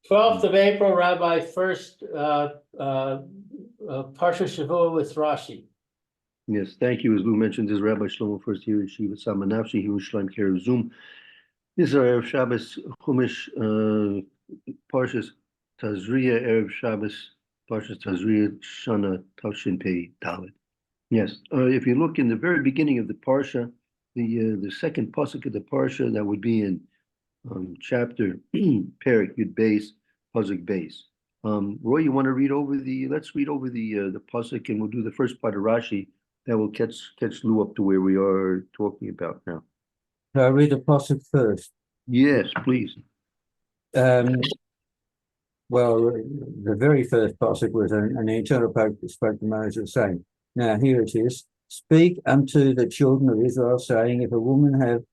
12th of April, Rabbi, first Parsha Shavua with Rashi. Yes, thank you. As Lou mentioned, this is Rabbi Shlomo Furst here in Shiva Samanavshi, Yerushalayim Care Zoom. This is our Erev Shabbos Chumash Parshas Tazria, Erev Shabbos Parshas Tazria, Shana Tavshin Pei Dalet. Yes, if you look in the very beginning of the Parsha, the second pasuk of the Parsha, that would be in chapter Perek Yud Beis, pasuk Beis. Roy, you want to read over let's read over the pasuk, and we'll do the first part of Rashi. That will catch Lou up to where we are talking about now. I'll read the pasuk first. Yes, please. Well, the very first pasuk was an eternal pope that spoke to Moses, saying, "Now here it is: Speak unto the children of Israel, saying, If a woman have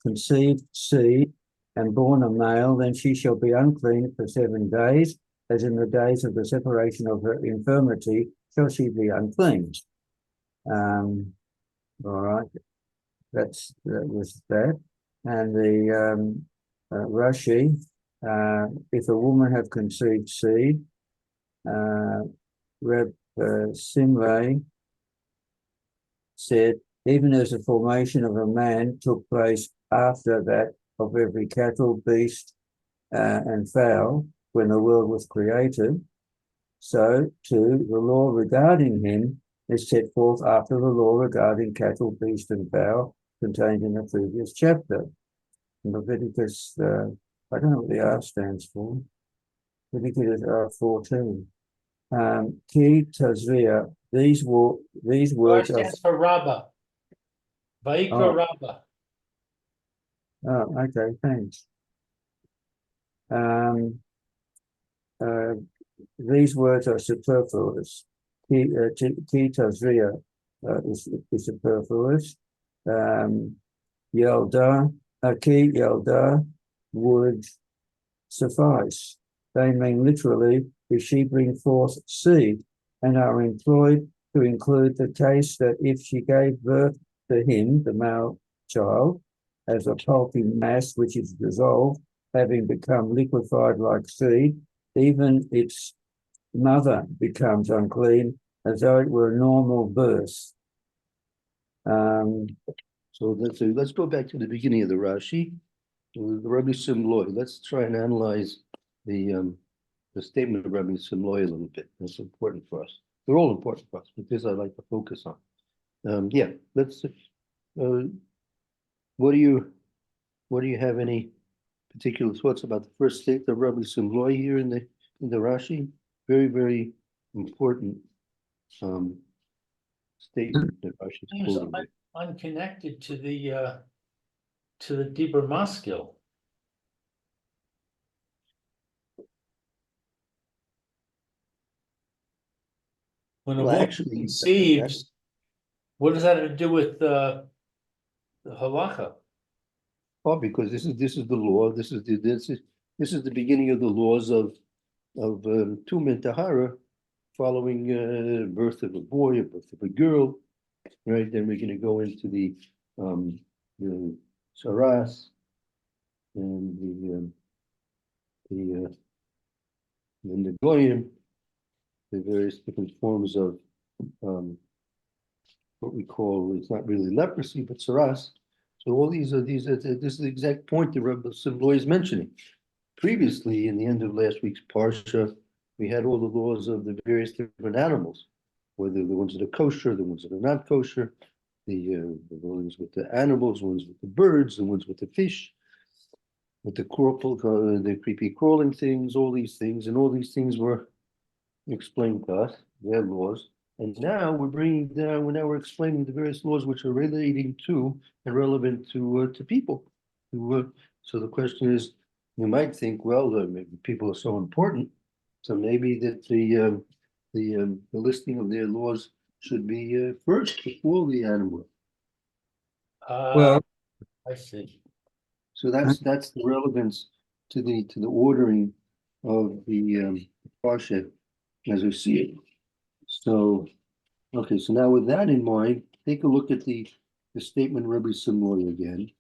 conceived seed and born a male, then she shall be unclean for 7 days, as in the days of the separation of her infirmity shall she be unclean." All right, that was that, and the Rashi. If a woman have conceived seed, Reb Simlay said, even as the formation of a man took place after that of every cattle, beast, and fowl, when the world was created, so too the law regarding him is set forth after the law regarding cattle, beast, and fowl contained in the previous chapter. In Leviticus, I don't know what the R stands for. Leviticus 14. Ki Tazria. These words R stands for Rabbah. Vayikra Rabbah. Oh, okay, thanks. These words are superfluous. Ki Tazria is superfluous. Yelda, Ki Yelda would suffice. They mean literally, if she bring forth seed, and are employed to include the case that if she gave birth to him, the male child, as a pulpy mass which is dissolved, having become liquefied like seed, even its mother becomes unclean, as though it were a normal birth. So let's go back to the beginning of the Rashi, the Rabbi Simloi. Let's try and analyze the statement of Rabbi Simloi a little bit. That's important for us. They're all important for us, but this I'd like to focus on. Let's. What do you have any particular thoughts about the first statement of Rabbi Simloi here in the Rashi? Very, very important statement that Rashi is quoting. Unconnected to the Dibur Maskil. When a woman conceives, what does that have to do with the halacha? Oh, because this is the law. This is the beginning of the laws of Tum and Tahara, following birth of a boy, or birth of a girl, right? Then we're going to go into the saras and the goyim, the various different forms of what we call, it's not really leprosy, but saras. So all this is the exact point that Rabbi Simloi is mentioning. Previously, in the end of last week's Parsha, we had all the laws of the various different animals, whether the ones that are kosher, the ones that are not kosher, the ones with the animals, the ones with the birds, the ones with the fish, with the creepy crawling things, all these things, and all these things were explained to us, their laws. And now we're explaining the various laws which are relating to and relevant to people. So the question is, you might think, well, maybe people are so important, so maybe that the listing of their laws should be first before the animal. Well, I see. So that's the relevance to the ordering of the Parsha as we see it. So, okay, so now with that in mind, take a look at the statement of Rabbi Simloi again.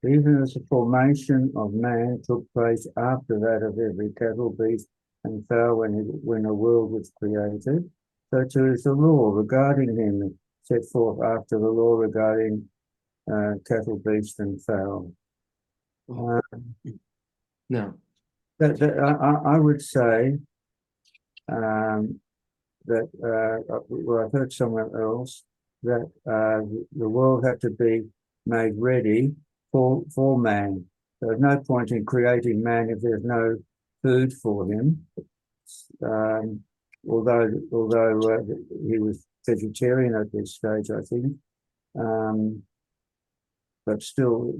even as the formation of man took place after that of every cattle, beast, and fowl when a world was created, so too is the law regarding him set forth after the law regarding cattle, beast, and fowl. Now, I would say that well, I've heard somewhere else that the world had to be made ready for man. There's no point in creating man if there's no food for him. Although he was vegetarian at this stage, I think, but still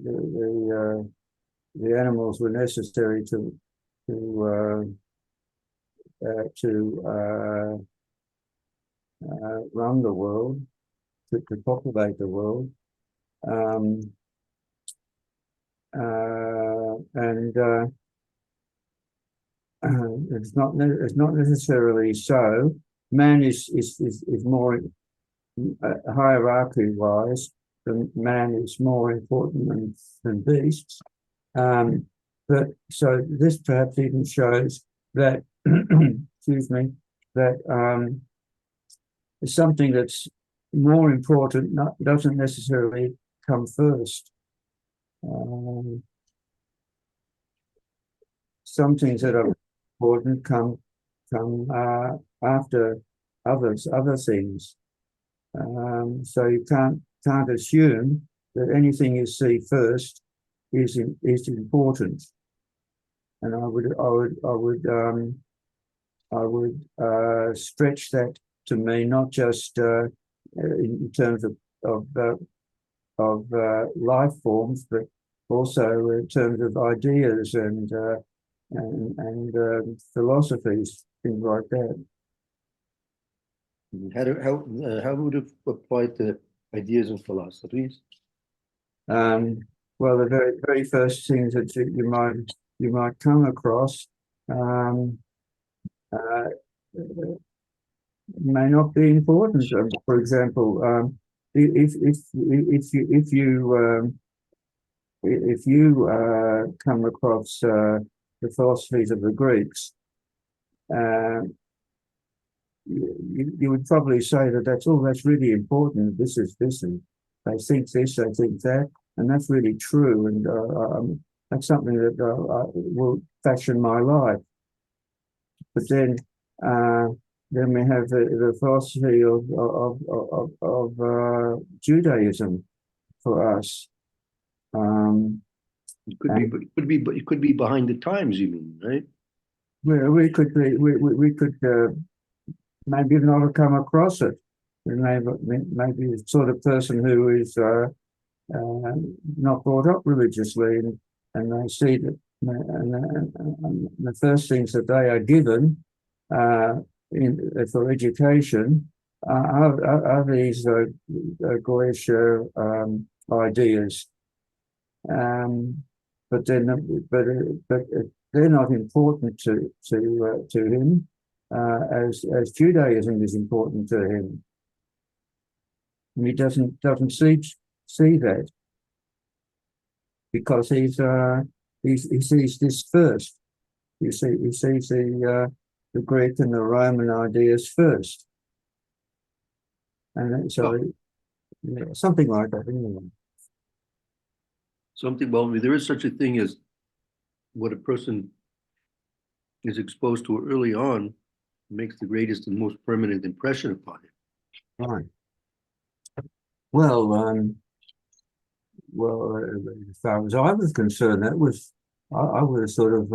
the animals were necessary to run the world, to populate the world, and it's not necessarily so. Man is more hierarchy wise. The man is more important than beasts. But so this perhaps even shows that excuse me, that something that's more important doesn't necessarily come first. Some things that are important come after other things. So you can't assume that anything you see first is important. And I would stretch that to mean not just in terms of life forms, but also in terms of ideas and philosophies, things like that. how would it apply to ideas and philosophies? Well, the very first things that you might come across may not be important. For example, if you come across the philosophies of the Greeks, you would probably say that's really important. This is and they think this, they think that, and that's really true. And that's something that will fashion my life. But then we have the philosophy of Judaism for us. It could be behind the times, you mean, right? Well, we could maybe not have come across it. Maybe the sort of person who is not brought up religiously, and they see that, and the first things that they are given for education are these Goyish ideas. But they're not important to him as Judaism is important to him. And he doesn't see that because he sees this first. He sees the Greek and the Roman ideas first, and so something like that. Anyway. Well, there is such a thing as what a person is exposed to early on makes the greatest and most permanent impression upon him. Right. Well, as far as I was concerned, I was sort of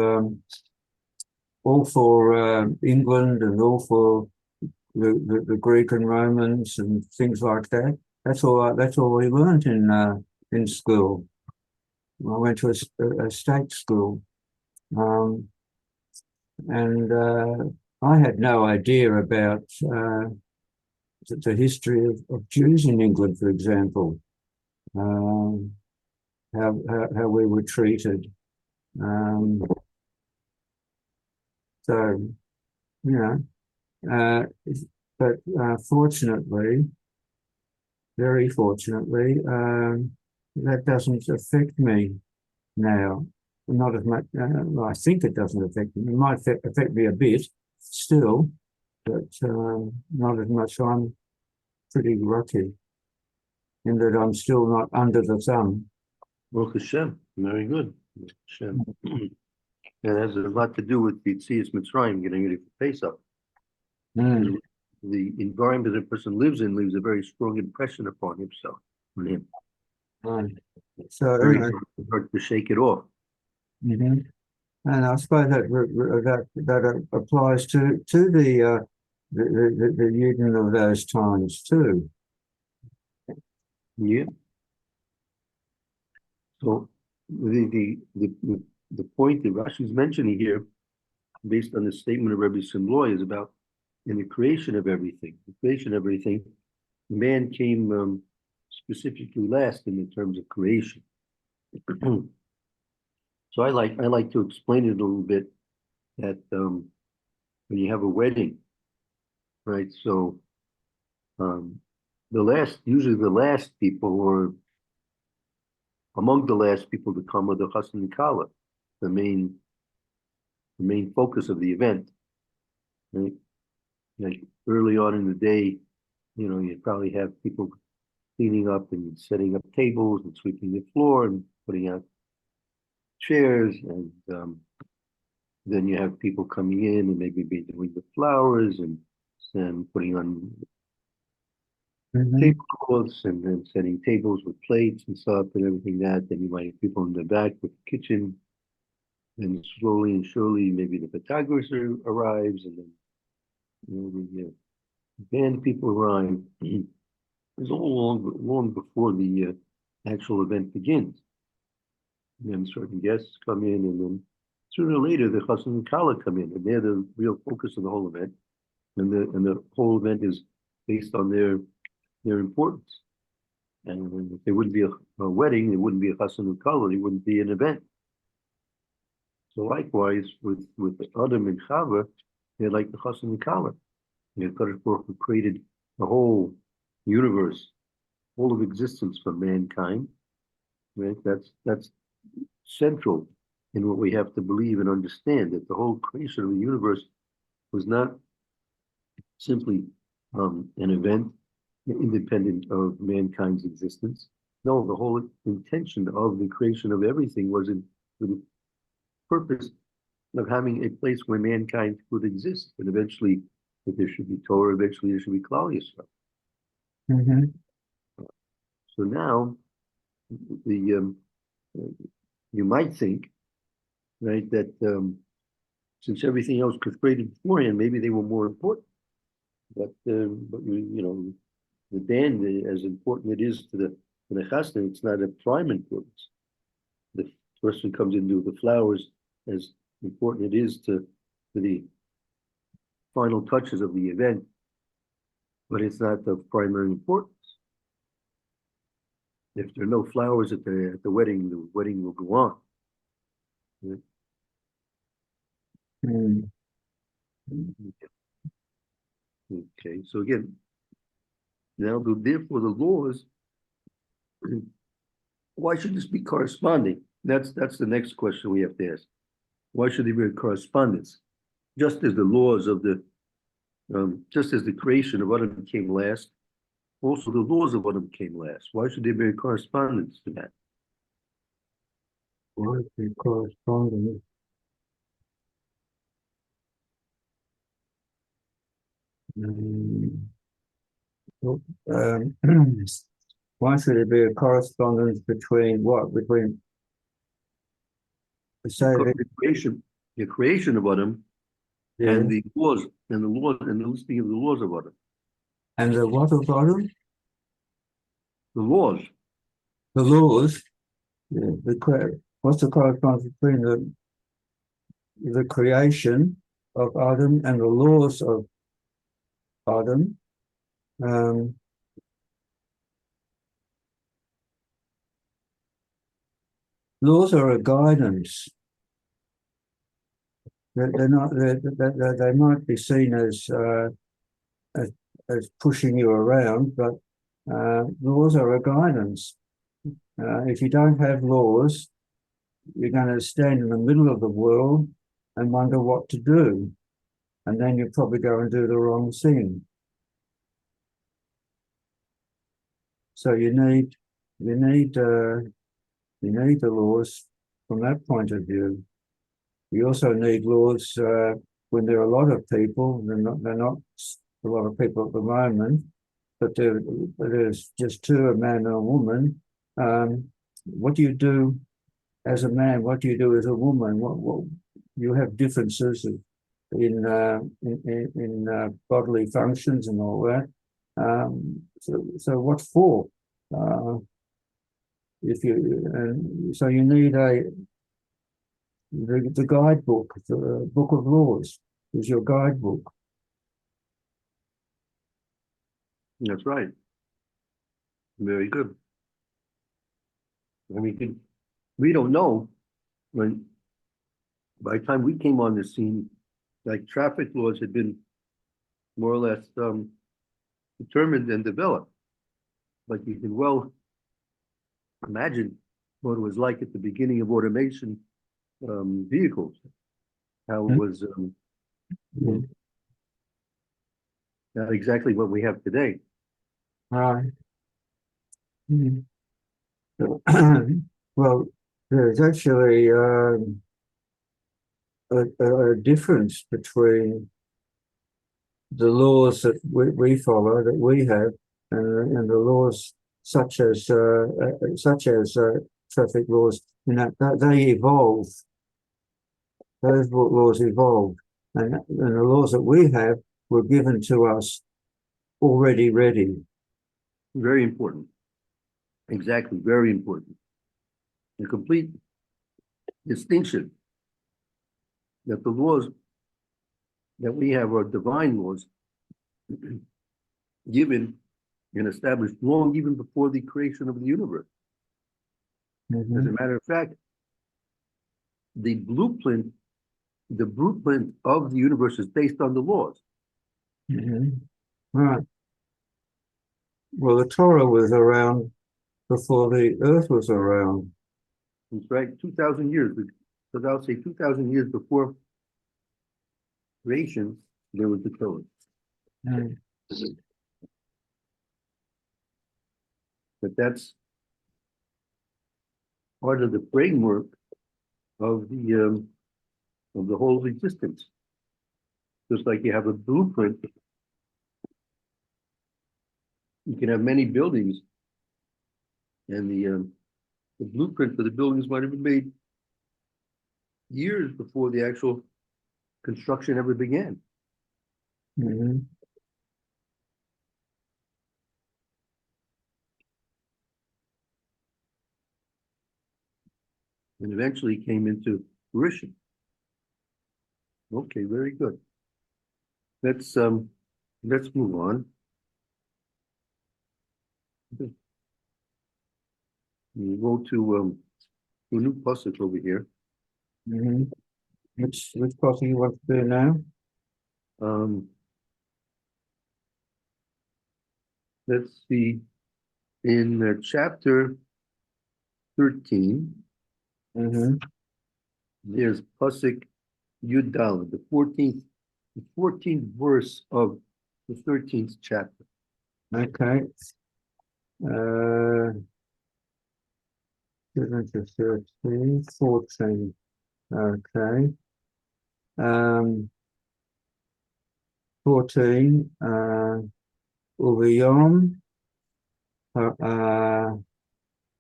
all for England and all for the Greek and Romans and things like that. That's all we learned in school. I went to a state school, and I had no idea about the history of Jews in England, for example, how we were treated. So, you know, but fortunately, very fortunately, that doesn't affect me now. Not as much. Well, I think it doesn't affect me. It might affect me a bit still, but not as much. I'm pretty lucky in that I'm still not under the thumb. Baruch Hashem, very good. Baruch Hashem. It has a lot to do with the Yetzias Mitzrayim, getting ready for Pesach. Mm. The environment that a person lives in leaves a very strong impression upon himself, on him. Right. So Very hard to shake it off. mhm. And I suppose that applies to the union of those times too. Yeah. So the point that Rashi is mentioning here, based on the statement of Rabbi Simloi, is about in the creation of everything. The creation of everything, man came specifically last in the terms of creation. So I like to explain it a little bit that when you have a wedding, right? So usually the last people, or among the last people to come, are the chassan and kala, the main focus of the event. Right? Like early on in the day, you probably have people cleaning up and setting up tables and sweeping the floor and putting out chairs, and then you have people coming in and maybe be doing the flowers and putting on tablecloths and then setting tables with plates and stuff and everything that. Then you might have people in the back with the kitchen, and slowly and surely maybe the photographer arrives, and then the band people arrive. It's all long before the actual event begins. And then certain guests come in, and then sooner or later the chassan and kala come in, and they're the real focus of the whole event. And the whole event is based on their importance. And if there wouldn't be a wedding, there wouldn't be a chassan and kala, there wouldn't be an event. So likewise with Adam and Chava, they're like the chassan and kala. Kadosh Baruch Hu created the whole universe, all of existence for mankind. Right? That's central in what we have to believe and understand, that the whole creation of the universe was not simply an event independent of mankind's existence. No, the whole intention of the creation of everything was for the purpose of having a place where mankind would exist, and eventually that there should be Torah, eventually there should be Klal Yisrael. Mm-hmm. So now, you might think, right, that since everything else was created beforehand, maybe they were more important. But the band, as important it is to the chasna, it's not a prime importance. The person comes in with the flowers, as important it is to the final touches of the event, but it's not of primary importance. If there are no flowers at the wedding will go on. Yeah. Mm. Okay, so again, now therefore the laws, why should this be corresponding? That's the next question we have to ask. Why should there be a correspondence? Just as the laws of just as the creation of Adam came last, also the laws of Adam came last. Why should there be a correspondence to that? Why should it correspond? Why should there be a correspondence between what? Between the creation of Adam, yeah, and the laws and the listing of the laws of Adam. And the what of Adam? The laws. The laws. Yeah, what's the correspondence between the creation of Adam and the laws of Adam? Laws are a guidance. They're not. They might be seen as pushing you around, but laws are a guidance. If you don't have laws, you're going to stand in the middle of the world and wonder what to do. And then you probably go and do the wrong thing. So you need the laws from that point of view. You also need laws when there are a lot of people. They're not a lot of people at the moment, but there's just two, a man and a woman. What do you do as a man? What do you do as a woman? What you have differences in bodily functions and all that. So what for? So you need the guidebook, the book of laws is your guidebook. That's right. Very good. I mean, we don't know when, by the time we came on the scene, like traffic laws had been more or less determined and developed. But you can well imagine what it was like at the beginning of automation vehicles, how it was not exactly what we have today. Right. Well, there's actually a difference between the laws that we follow, that we have, and the laws such as traffic laws. You know, they evolve. Those laws evolve, and the laws that we have were given to us already ready. Very important. Exactly, very important. The complete distinction that the laws that we have are divine laws given and established long even before the creation of the universe. Mm-hmm. As a matter of fact, the blueprint of the universe is based on the laws. Mm-hmm. Right. Well, the Torah was around before the earth was around. That's right, 2,000 years. So I'll say 2,000 years before creation, there was the Torah. Mm. But that's part of the framework of the whole existence. Just like you have a blueprint, you can have many buildings, and the blueprint for the buildings might have been made years before the actual construction ever began. Mm-hmm. And eventually came into fruition. Okay, very good. Let's move on. We go to a new pasuk over here. Mm-hmm. Which part you want to do now? Let's see, in chapter 13, Mm-hmm. there's pasuk Yud Daled, the 14th verse of the 13th chapter. Okay. 13, 14. Okay. 14. Uviyom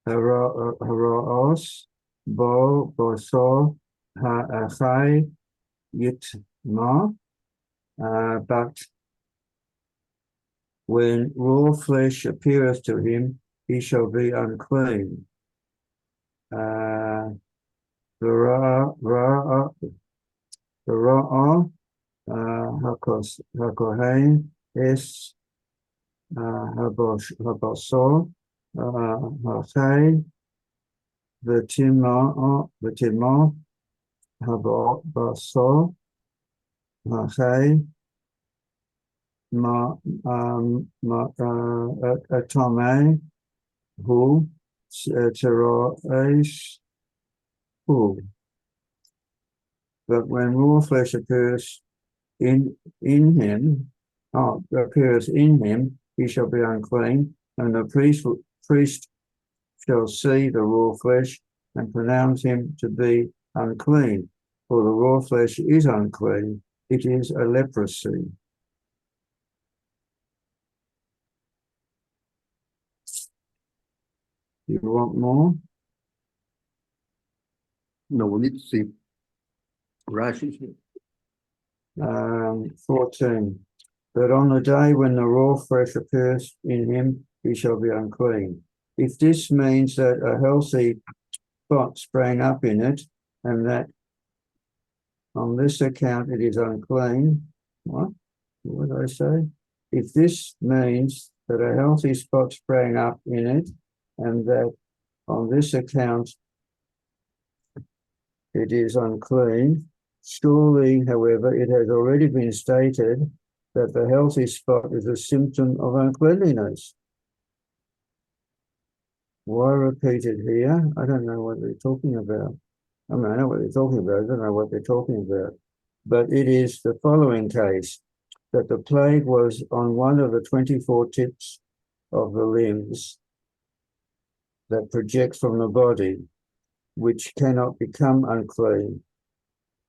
haraos boso ha'achai yitma. But when raw flesh appeareth to him, he shall be unclean. Hakohen es habasor hachay v'timo habasor hachay atamei hu Terais. But when raw flesh appears in him, he shall be unclean, and the priest shall see the raw flesh and pronounce him to be unclean, for the raw flesh is unclean, it is a leprosy. You want more? No, we need to see Rashi. 14. But on the day when the raw flesh appears in him, he shall be unclean. If this means that a healthy spot sprang up in it, and that on this account it is unclean, what did I say? If this means that a healthy spot sprang up in it, and that on this account it is unclean, surely, however, it has already been stated that the healthy spot is a symptom of uncleanliness. Why repeat it here? I don't know what they're talking about. I mean, I know what they're talking about. I don't know what they're talking about. But it is the following case, that the plague was on one of the 24 tips of the limbs that project from the body, which cannot become unclean.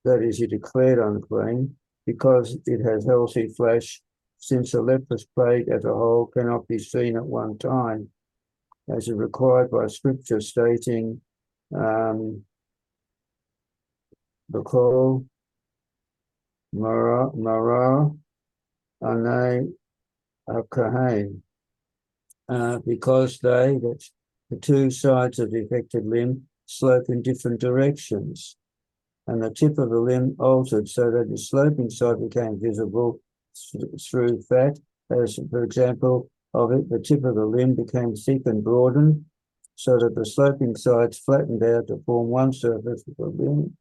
That is, he declared unclean, because it has healthy flesh, since the leprous plague as a whole cannot be seen at one time, as is required by scripture, stating, the call, Mara, Ane, Akahain, because that's the two sides of the affected limb slope in different directions, and the tip of the limb altered so that the sloping side became visible through fat, as for example of it, the tip of the limb became thick and broadened, so that the sloping sides flattened out to form one surface of the limb,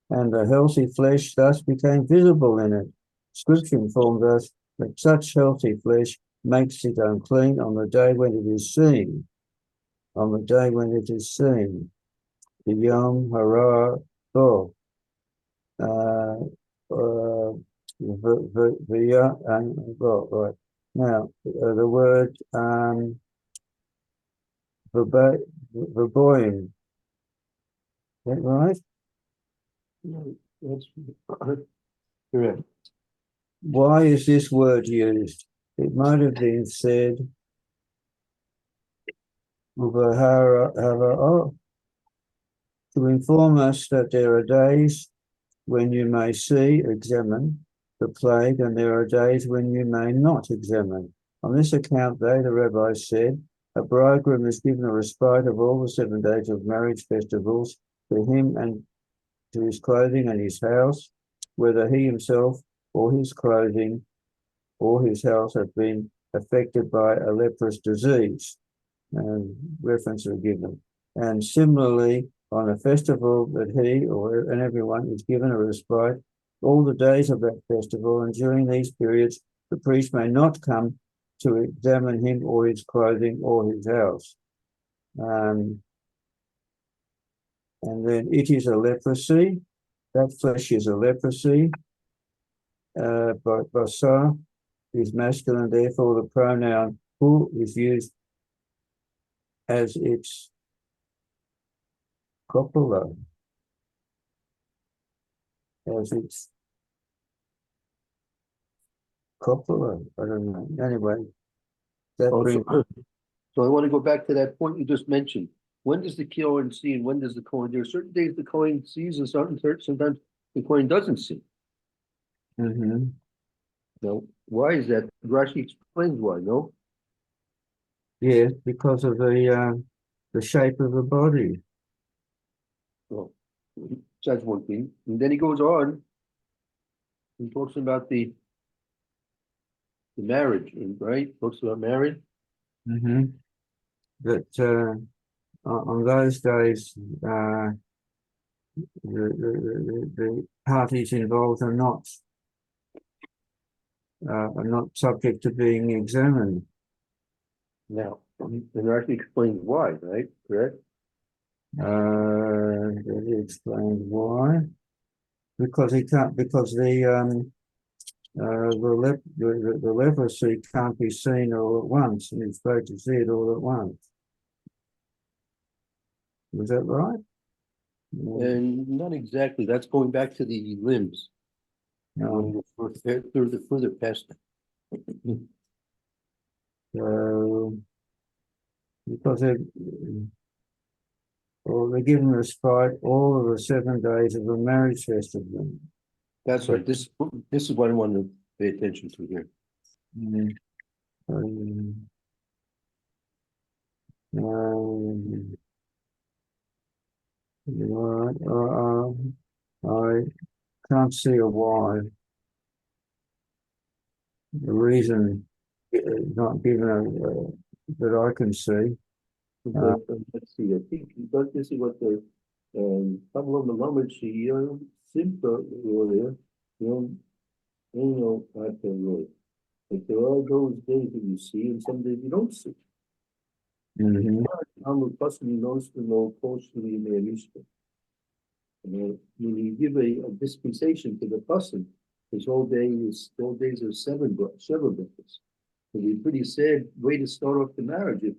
and the healthy flesh thus became visible in it. Scripture informs us that such healthy flesh makes it unclean on the day when it is seen. On the day when it is seen. The Yom Hara Bo. Right. Now, the word verboim. Is that right? No, that's correct. Why is this word used? It might have been said to inform us that there are days when you may see, examine the plague, and there are days when you may not examine. On this account, the rabbis said, a bridegroom is given a respite of all the 7 days of marriage festivals to him and to his clothing and his house, whether he himself or his clothing or his house have been affected by a leprous disease. And references are given. And similarly, on a festival that he and everyone is given a respite all the days of that festival, and during these periods, the priest may not come to examine him or his clothing or his house. And then it is a leprosy. That flesh is a leprosy. But basar is masculine, therefore the pronoun hu is used as its copula, I don't know. Anyway, that brings. So I want to go back to that point you just mentioned. When does the Kohen see and when does the Kohen? There are certain days the Kohen sees and sometimes the Kohen doesn't see. Now, why is that? Rashi explains why, no? Yes, because of the shape of the body. Well, that's one thing. And then he goes on. He talks about the marriage, right? Talks about marriage. But on those days, the parties involved are not subject to being examined. Now, And Rashi explains why, right? Correct? Does he explain why? Because he can't, because the leprosy can't be seen all at once, and he's supposed to see it all at once. Is that right? And not exactly. That's going back to the limbs. No. Further past that. So, because they're given respite all of the 7 days of the marriage festival. That's right. This is what I want to pay attention to here. Mm. I can't see a why. The reason is not given that I can see. Let's see. I think this is what the couple of the numbers simple earlier. I can really. Like there are those days that you see, and some days you don't see. Mhm. I'm possibly knows to know closely in their Easter. When you give a dispensation to the person, his whole days are seven breakfasts. It'd be a pretty sad way to start off the marriage if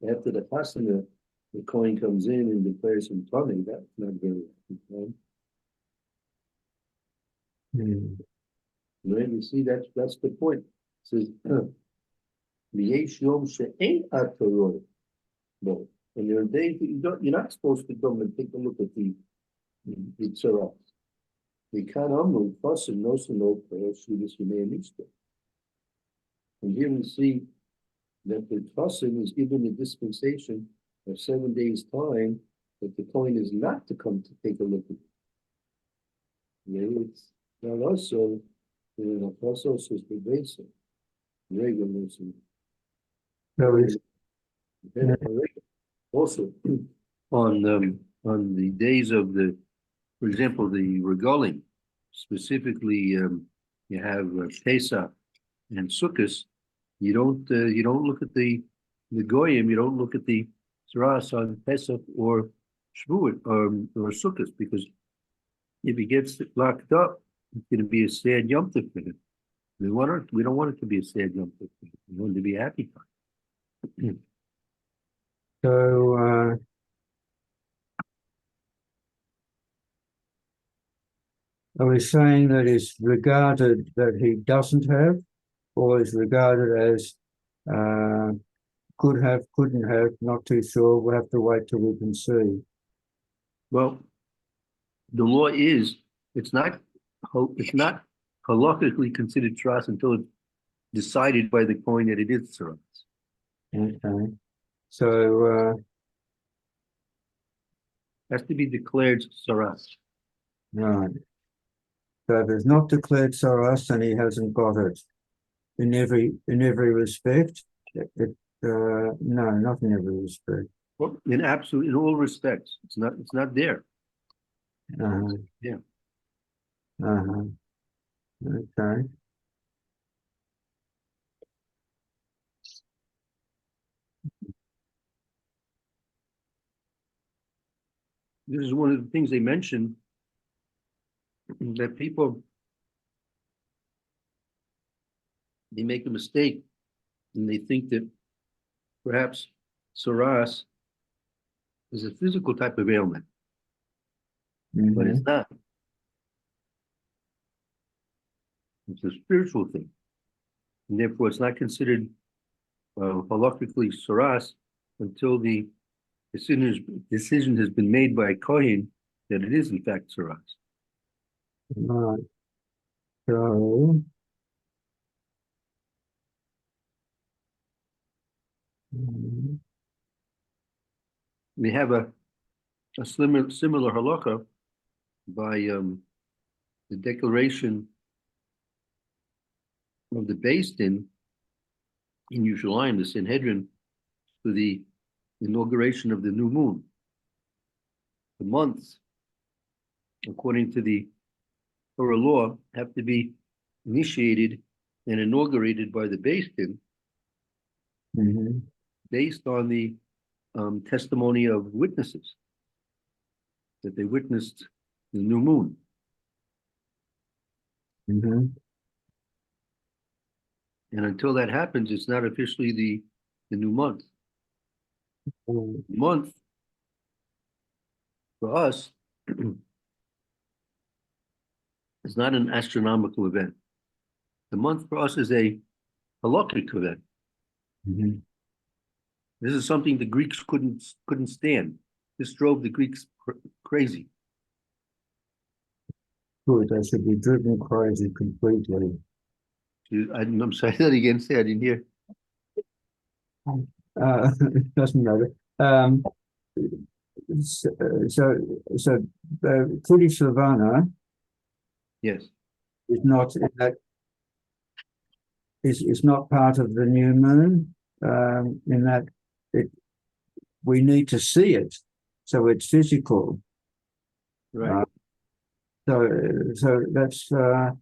after the pastor, the coin comes in and declares him tummy. That's not very happy. Mm. Right? You see, that's the point. It says, "V'yesh yom she'ein atorot." No, and there are days that you're not supposed to come and take a look at the tzara. We can't umru fasim no shudis yemei Easter. And here we see that the fasim is given a dispensation of 7 days' time that the coin is not to come to take a look at it. Yeah, it's not also also says the basic regular. So it's, Also, on the days of for example, the regalim, specifically, you have Pesach and Sukkot. You don't look at the goyim. You don't look at the tzaras on Pesach or Shavuot or Sukkot, because if he gets locked up, it's going to be a sad yom tov for him. We don't want it to be a sad yom tov for him. We want it to be a happy time. so are we saying that it's regarded that he doesn't have, or is regarded as could have, couldn't have, not too sure? We'll have to wait till we can see. Well, the law is it's not halakhically considered tzaras until it's decided by the coin that it is tzaras. Okay. So Has to be declared tzaras. right. So if it's not declared Soros, then he hasn't got it in every respect. No, not in every respect. Well, in all respects, it's not there. Yeah. Okay. This is one of the things they mention, that people, they make a mistake and they think that perhaps tzaras is a physical type of ailment, but it's not. It's a spiritual thing, and therefore it's not considered halakhically tzaras until the decision has been made by a kohen that it is in fact tzaras. Right. So We have a similar halakha by the declaration of the Beis Din in Yerushalayim, the Sanhedrin, for the inauguration of the new moon. The months, according to the Torah law, have to be initiated and inaugurated by the Beis Din. based on the testimony of witnesses, that they witnessed the new moon. Mm-hmm. And until that happens, it's not officially the new month. The month for us is not an astronomical event. The month for us is a halakhic event. Mm-hmm. This is something the Greeks couldn't stand. This drove the Greeks crazy. Good, they should be driven crazy completely. I'm sorry, that again. Say I didn't hear. Doesn't matter. So Kudi Slavana Yes, is not in that is not part of the new moon. In that we need to see it, so it's physical. right. So that's that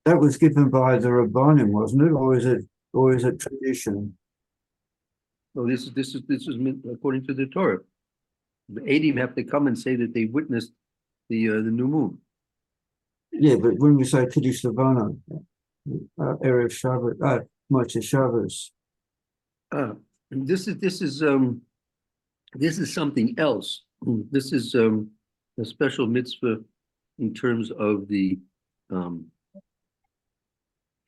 was given by the Rabbanim, wasn't it, or is it tradition? No, this is meant according to the Torah. The Adim have to come and say that they witnessed the new moon. Yeah, but when we say Kiddush Levana, Erev Shabbos, Motzei Shabbos. This is something else. This is a special mitzvah in terms of the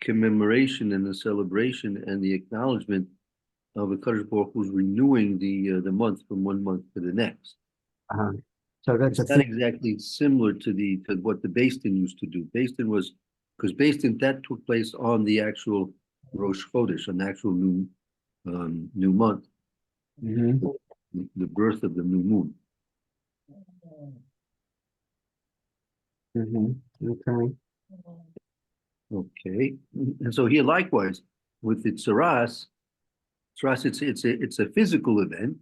commemoration and the celebration and the acknowledgement of a Kadosh Baruch Hu's renewing the month from one month to the next. Uh-huh. So that's it's not exactly similar to what the Beis Din used to do. Beis Din was because Beis Din that took place on the actual Rosh Chodesh, on the actual new month, Mm-hmm. the birth of the new moon. Mm-hmm. Okay. Okay, and so here likewise with the tzaras, it's a physical event.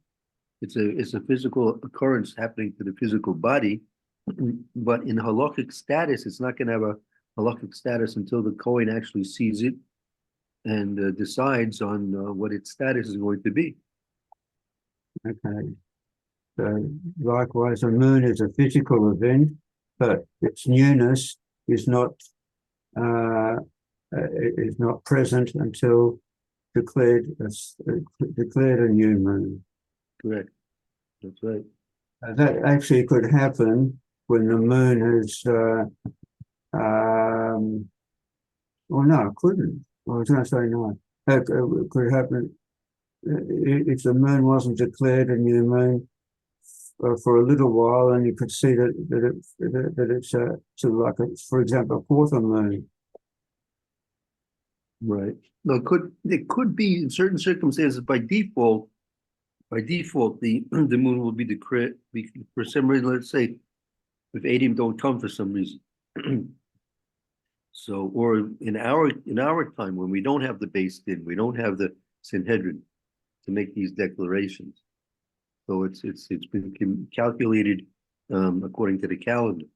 It's a physical occurrence happening to the physical body, but in halakhic status, it's not going to have a halakhic status until the Kohen actually sees it and decides on what its status is going to be. Okay. So likewise, the moon is a physical event, but its newness is not present until declared a new moon. Correct. That's right. That actually could happen when the moon is. Well, no, it couldn't. I was going to say no. It could happen if the moon wasn't declared a new moon for a little while, and you could see that it's sort of like for example, a quarter moon. Right. No, it could be in certain circumstances by default. By default, the moon will be declared for some reason. Let's say if Adim don't come for some reason. So, or in our time when we don't have the Beis Din, we don't have the Sanhedrin to make these declarations. So it's been calculated according to the calendar.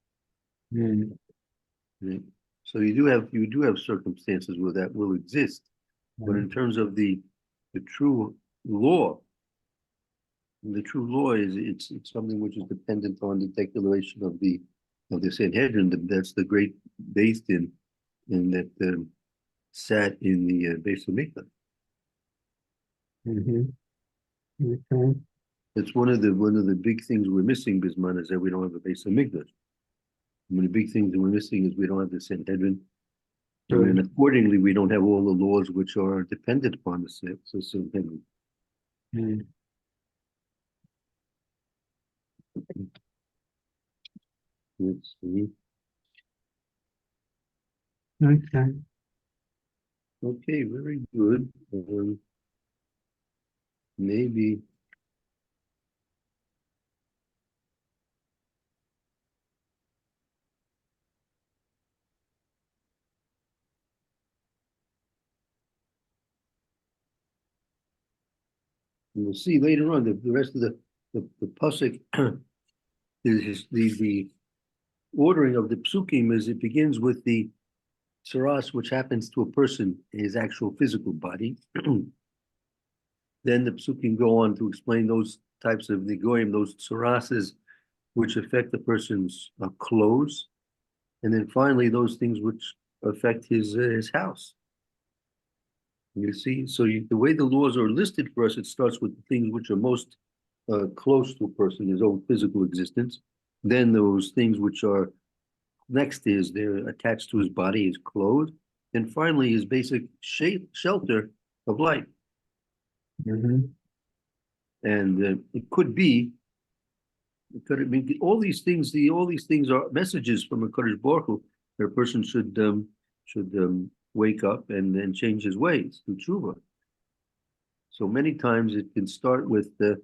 Mm. Right? So you do have circumstances where that will exist, but in terms of the true law, is it's something which is dependent on the declaration of the Sanhedrin. That's the great Beis Din, and that sat in the Beis Hamikdash. Mm-hmm. Okay. That's one of the big things we're missing, Bisman, is that we don't have a Beis Hamikdash. One of the big things that we're missing is we don't have the Sanhedrin, and accordingly, we don't have all the laws which are dependent upon the Sanhedrin. Mm. Let's see. Okay. Okay, very good. Maybe. We'll see later on the rest of the pasuk is the ordering of the psukim is it begins with the tsaras, which happens to a person, his actual physical body. Then the psukim go on to explain those types of negoim, those tsarases, which affect the person's clothes, and then finally those things which affect his house. You see, so the way the laws are listed for us, it starts with the things which are most close to a person, his own physical existence. Then those things which are next to they're attached to his body, his clothes, and finally his basic shelter of life. Mhm. And it could be, all these things. All these things are messages from a Kadosh Baruch Hu that a person should wake up and change his ways through tshuva. So many times it can start with the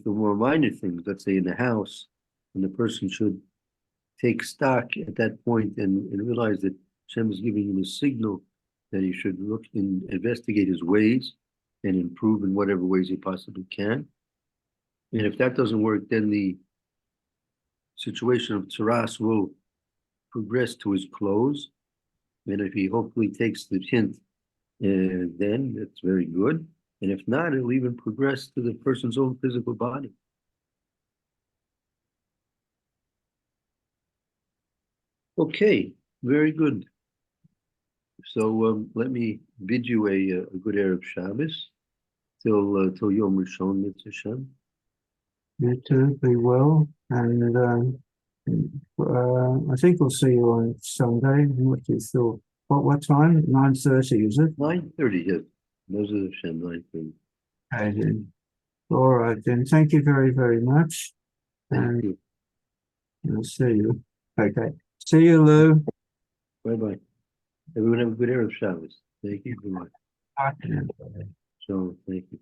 more minor things. Let's say in the house, and the person should take stock at that point and realize that Hashem is giving him a signal that he should look and investigate his ways and improve in whatever ways he possibly can. And if that doesn't work, then the situation of tsaras will progress to his clothes. And if he hopefully takes the hint, then that's very good. And if not, it'll even progress to the person's own physical body. Okay, very good. So let me bid you a good Erev Shabbos till Yom Rishon Mitzvah Hashem. You too, be well, and I think we'll see you on Sunday. I'm not too sure. What time? 9:30, is it? 9:30, yes. Those are the Hashem, 9:30. Okay, then. All right, then. Thank you very, very much. Thank you. I'll see you. Okay. See you, Lou. Bye-bye. Everyone have a good Erev Shabbos. Thank you very much. Bye. So, thank you.